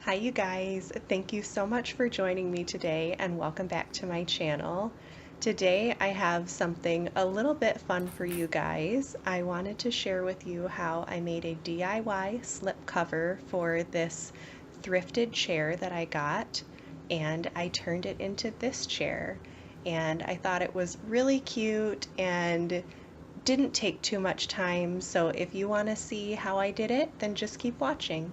Hi you guys, thank you so much for joining me today and welcome back to my channel. Today I have something a little bit fun for you guys. I wanted to share with you how I made a DIY slip cover for this thrifted chair that I got, and I turned it into this chair, and I thought it was really cute and didn't take too much time. So if you want to see how I did it, then just keep watching.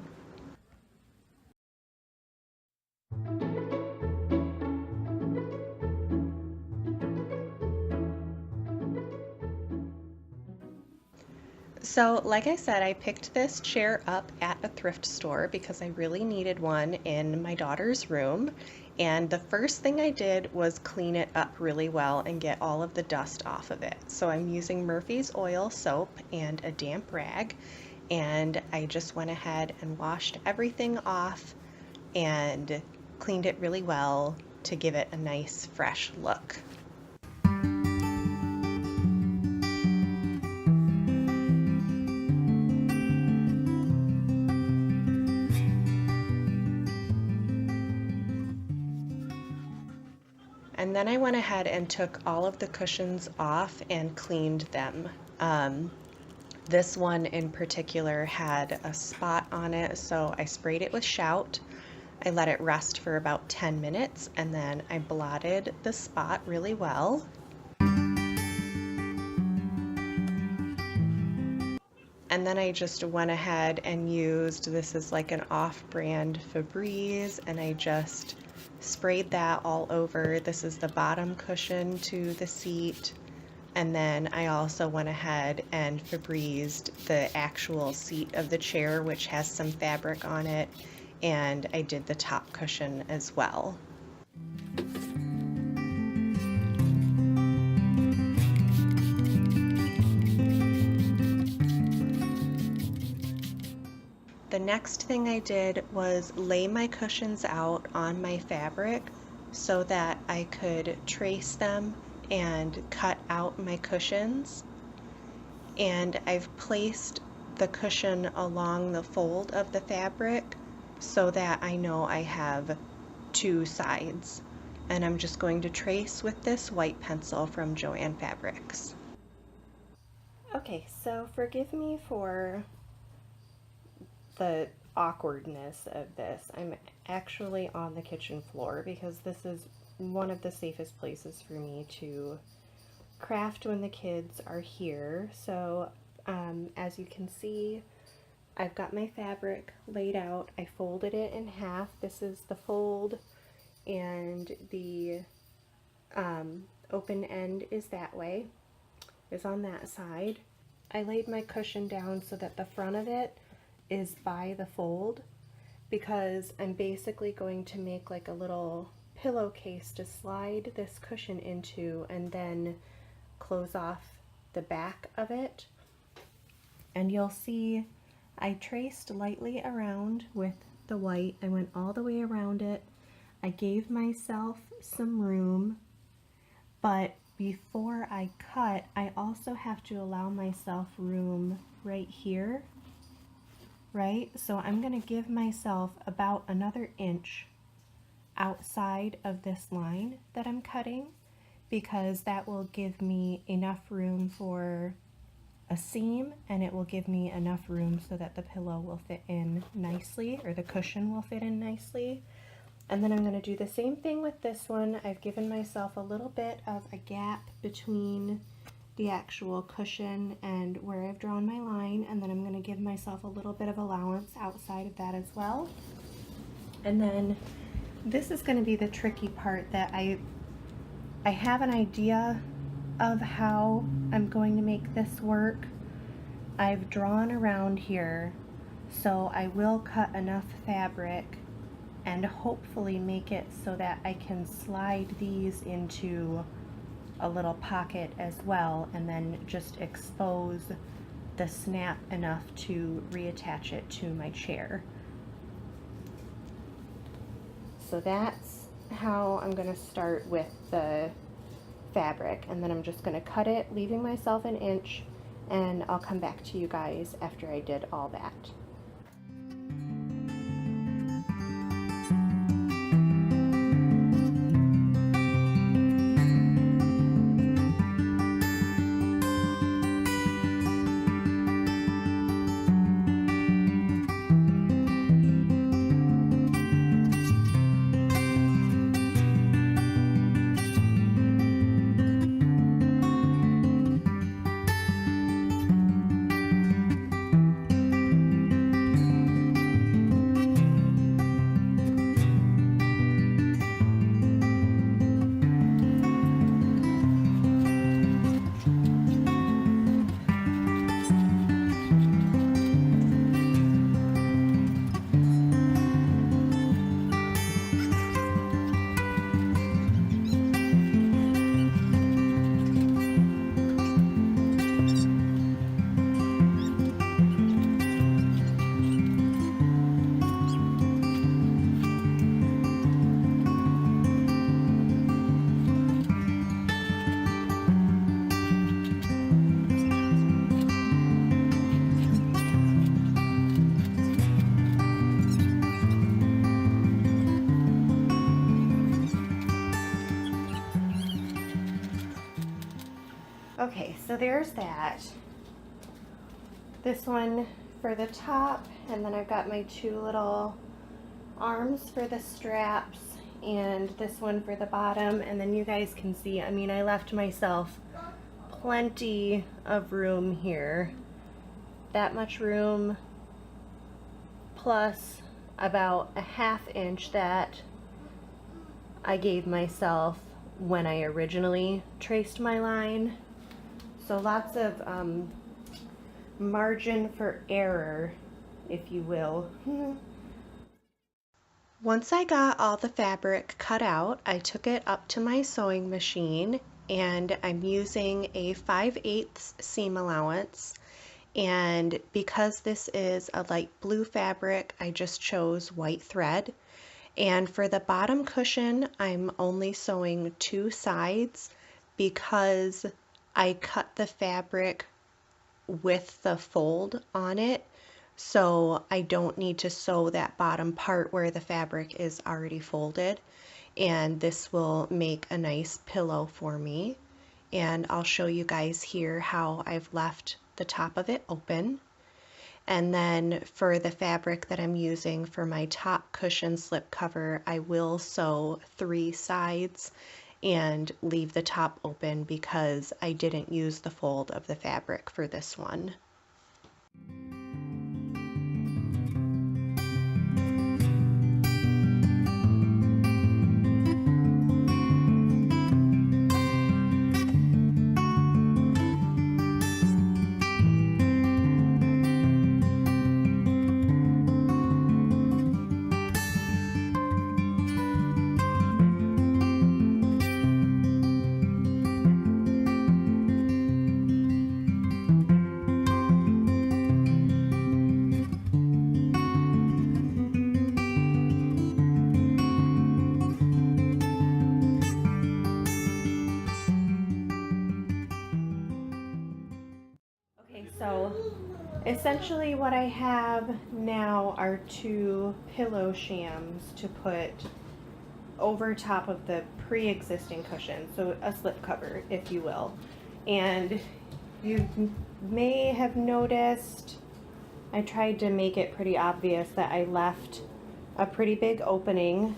So, like I said, I picked this chair up at a thrift store because I really needed one in my daughter's room. And the first thing I did was clean it up really well and get all of the dust off of it. So I'm using Murphy's oil soap and a damp rag. And I just went ahead and washed everything off and cleaned it really well to give it a nice fresh look. And then I went ahead and took all of the cushions off and cleaned them. This one in particular had a spot on it, so I sprayed it with Shout. I let it rest for about 10 minutes and then I blotted the spot really well. And then I just went ahead and used, this is like an off-brand Febreze, and I just sprayed that all over. This is the bottom cushion to the seat. And then I also went ahead and Febrezed the actual seat of the chair, which has some fabric on it, and I did the top cushion as well. The next thing I did was lay my cushions out on my fabric so that I could trace them and cut out my cushions. And I've placed the cushion along the fold of the fabric so that I know I have two sides. And I'm just going to trace with this white pencil from Joann Fabrics. Okay, so forgive me for the awkwardness of this. I'm actually on the kitchen floor because this is one of the safest places for me to craft when the kids are here. So as you can see, I've got my fabric laid out. I folded it in half. This is the fold, and the open end is that way, is on that side. I laid my cushion down so that the front of it is by the fold, because I'm basically going to make like a little pillowcase to slide this cushion into and then close off the back of it. And you'll see I traced lightly around with the white. I went all the way around it. I gave myself some room, but before I cut, I also have to allow myself room right here. Right? So I'm going to give myself about another inch outside of this line that I'm cutting, because that will give me enough room for a seam, and it will give me enough room so that the pillow will fit in nicely, or the cushion will fit in nicely. And then I'm going to do the same thing with this one. I've given myself a little bit of a gap between the actual cushion and where I've drawn my line, and then I'm going to give myself a little bit of allowance outside of that as well. And then this is going to be the tricky part, that I have an idea of how I'm going to make this work. I've drawn around here, so I will cut enough fabric and hopefully make it so that I can slide these into a little pocket as well, and then just expose the snap enough to reattach it to my chair. So that's how I'm going to start with the fabric, and then I'm just going to cut it, leaving myself an inch, and I'll come back to you guys after I did all that. Okay, so there's that. This one for the top, and then I've got my two little arms for the straps, and this one for the bottom. And then you guys can see, I mean, I left myself plenty of room here. That much room, plus about a ½ inch that I gave myself when I originally traced my line. So lots of margin for error, if you will. Once I got all the fabric cut out, I took it up to my sewing machine, and I'm using a 5/8 seam allowance. And because this is a light blue fabric, I just chose white thread. And for the bottom cushion, I'm only sewing 2 sides because I cut the fabric with the fold on it, so I don't need to sew that bottom part where the fabric is already folded. And this will make a nice pillow for me. And I'll show you guys here how I've left the top of it open. And then for the fabric that I'm using for my top cushion slip cover, I will sew 3 sides and leave the top open because I didn't use the fold of the fabric for this one. So essentially what I have now are 2 pillow shams to put over top of the pre-existing cushion, so a slip cover, if you will. And you may have noticed I tried to make it pretty obvious that I left a pretty big opening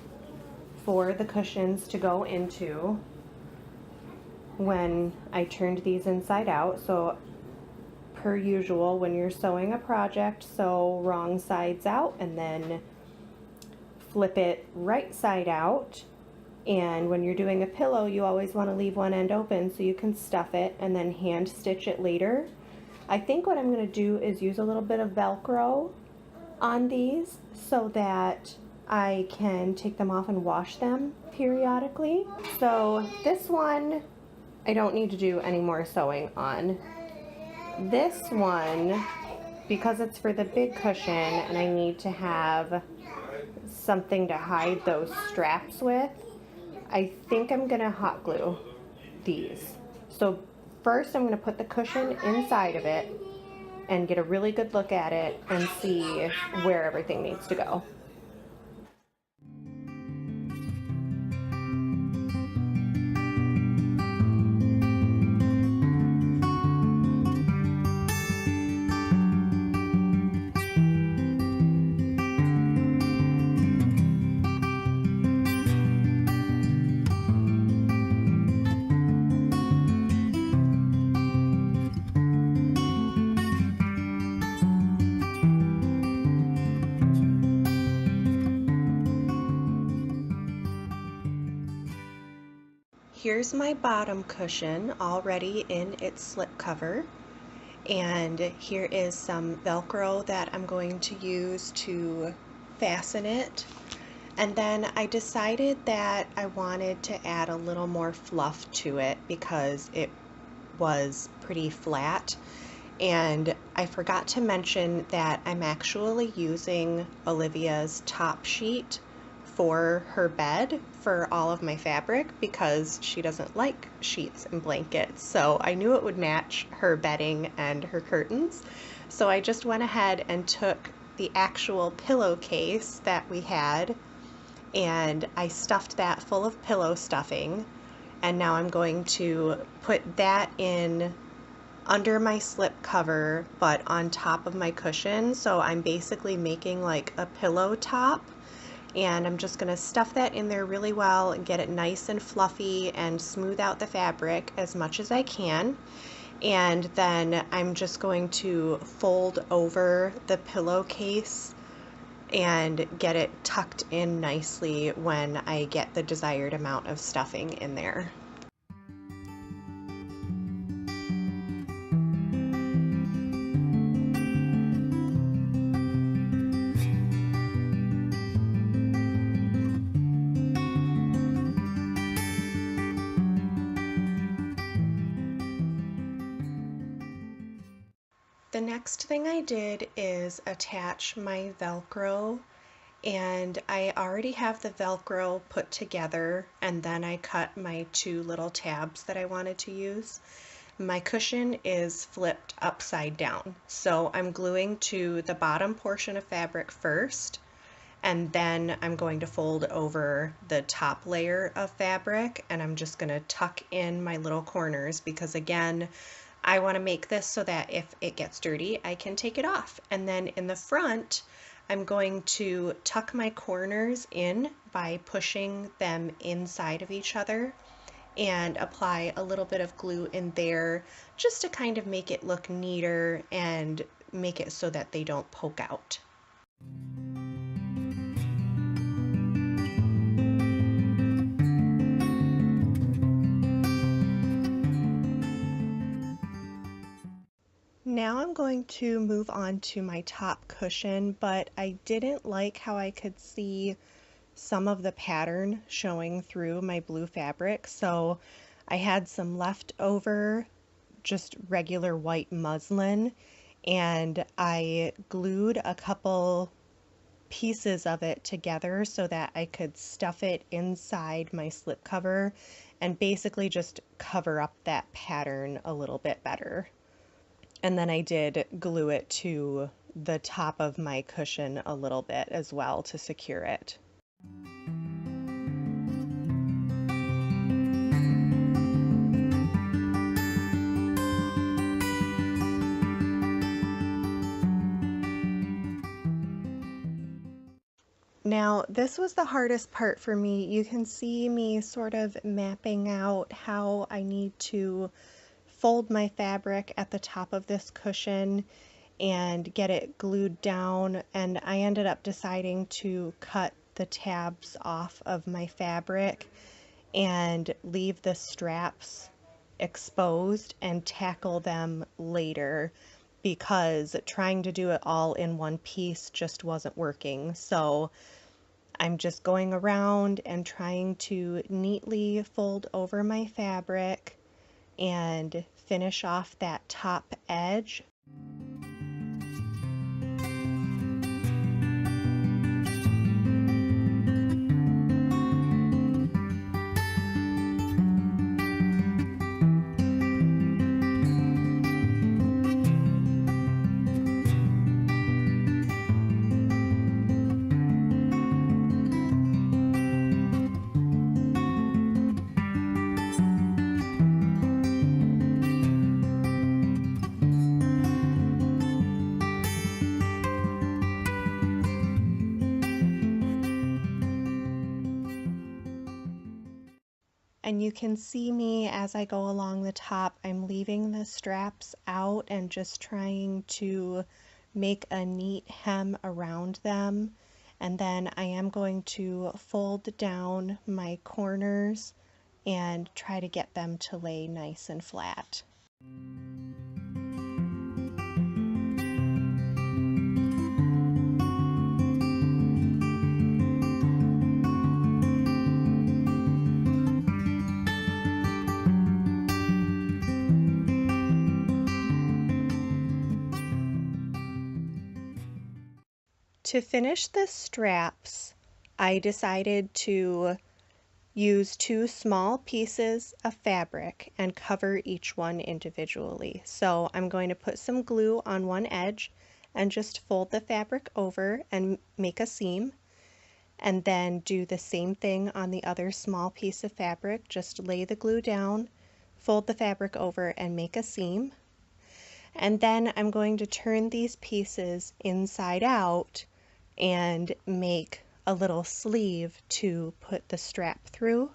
for the cushions to go into when I turned these inside out. So per usual, when you're sewing a project, sew wrong sides out and then flip it right side out. And when you're doing a pillow, you always want to leave one end open so you can stuff it and then hand stitch it later. I think what I'm going to do is use a little bit of Velcro on these so that I can take them off and wash them periodically. So this one I don't need to do any more sewing on. This one, because it's for the big cushion and I need to have something to hide those straps with, I think I'm gonna hot glue these. So first I'm gonna put the cushion inside of it and get a really good look at it and see where everything needs to go. Here's my bottom cushion already in its slip cover, and here is some Velcro that I'm going to use to fasten it. And then I decided that I wanted to add a little more fluff to it because it was pretty flat. And I forgot to mention that I'm actually using Olivia's top sheet for her bed for all of my fabric because she doesn't like sheets and blankets. So I knew it would match her bedding and her curtains. So I just went ahead and took the actual pillowcase that we had and I stuffed that full of pillow stuffing. And now I'm going to put that in under my slip cover, but on top of my cushion. So I'm basically making like a pillow top, and I'm just going to stuff that in there really well and get it nice and fluffy and smooth out the fabric as much as I can. And then I'm just going to fold over the pillowcase and get it tucked in nicely when I get the desired amount of stuffing in there. The next thing I did is attach my Velcro, and I already have the Velcro put together, and then I cut my two little tabs that I wanted to use. My cushion is flipped upside down, so I'm gluing to the bottom portion of fabric first, and then I'm going to fold over the top layer of fabric, and I'm just going to tuck in my little corners because, again, I want to make this so that if it gets dirty, I can take it off. And then in the front, I'm going to tuck my corners in by pushing them inside of each other and apply a little bit of glue in there just to kind of make it look neater and make it so that they don't poke out. Now I'm going to move on to my top cushion, but I didn't like how I could see some of the pattern showing through my blue fabric, so I had some leftover just regular white muslin, and I glued a couple pieces of it together so that I could stuff it inside my slipcover and basically just cover up that pattern a little bit better. And then I did glue it to the top of my cushion a little bit as well to secure it. Now, this was the hardest part for me. You can see me sort of mapping out how I need to fold my fabric at the top of this cushion and get it glued down, and I ended up deciding to cut the tabs off of my fabric and leave the straps exposed and tackle them later because trying to do it all in one piece just wasn't working. So I'm just going around and trying to neatly fold over my fabric and finish off that top edge. And you can see me as I go along the top, I'm leaving the straps out and just trying to make a neat hem around them. And then I am going to fold down my corners and try to get them to lay nice and flat. To finish the straps, I decided to use two small pieces of fabric and cover each one individually. So I'm going to put some glue on one edge and just fold the fabric over and make a seam, and then do the same thing on the other small piece of fabric. Just lay the glue down, fold the fabric over and make a seam. And then I'm going to turn these pieces inside out and make a little sleeve to put the strap through.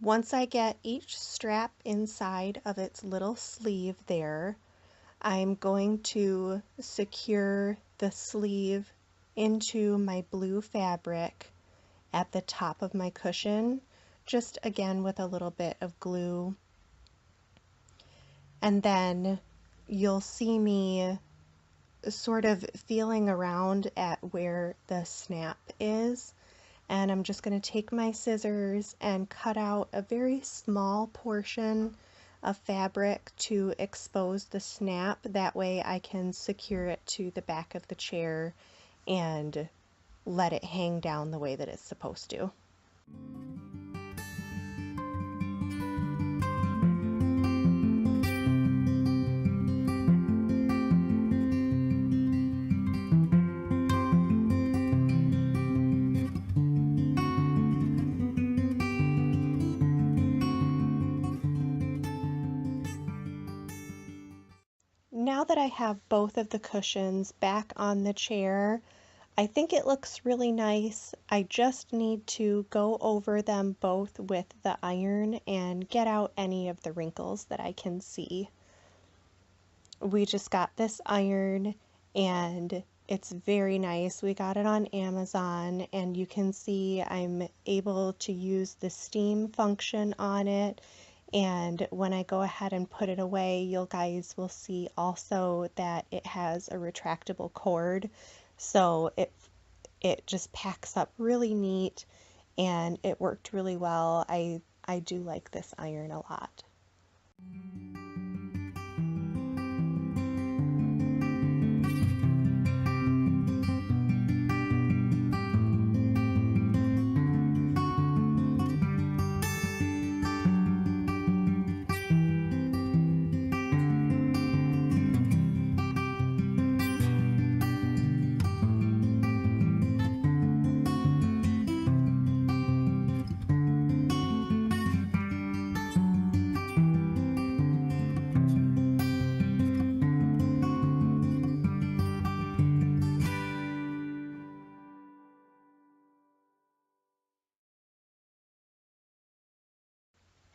Once I get each strap inside of its little sleeve there, I'm going to secure the sleeve into my blue fabric at the top of my cushion, just again with a little bit of glue. And then you'll see me sort of feeling around at where the snap is. And I'm just going to take my scissors and cut out a very small portion of fabric to expose the snap. That way I can secure it to the back of the chair and let it hang down the way that it's supposed to. Now that I have both of the cushions back on the chair, I think it looks really nice. I just need to go over them both with the iron and get out any of the wrinkles that I can see. We just got this iron and it's very nice. We got it on Amazon and you can see I'm able to use the steam function on it. And when I go ahead and put it away, you guys will see also that it has a retractable cord. So it just packs up really neat and it worked really well. I do like this iron a lot.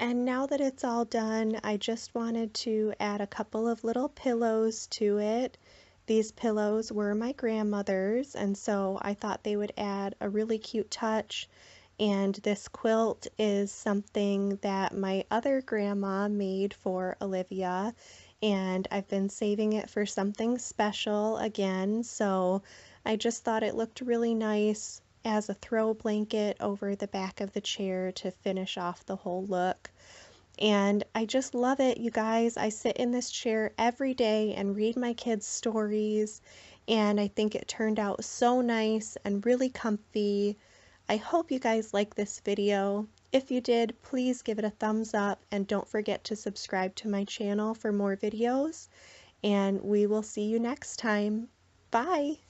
And now that it's all done, I just wanted to add a couple of little pillows to it. These pillows were my grandmother's, and so I thought they would add a really cute touch. And this quilt is something that my other grandma made for Olivia, and I've been saving it for something special again, so I just thought it looked really nice as a throw blanket over the back of the chair to finish off the whole look. And I just love it, you guys. I sit in this chair every day and read my kids' stories, and I think it turned out so nice and really comfy. I hope you guys like this video. If you did, please give it a thumbs up and don't forget to subscribe to my channel for more videos. And we will see you next time. Bye!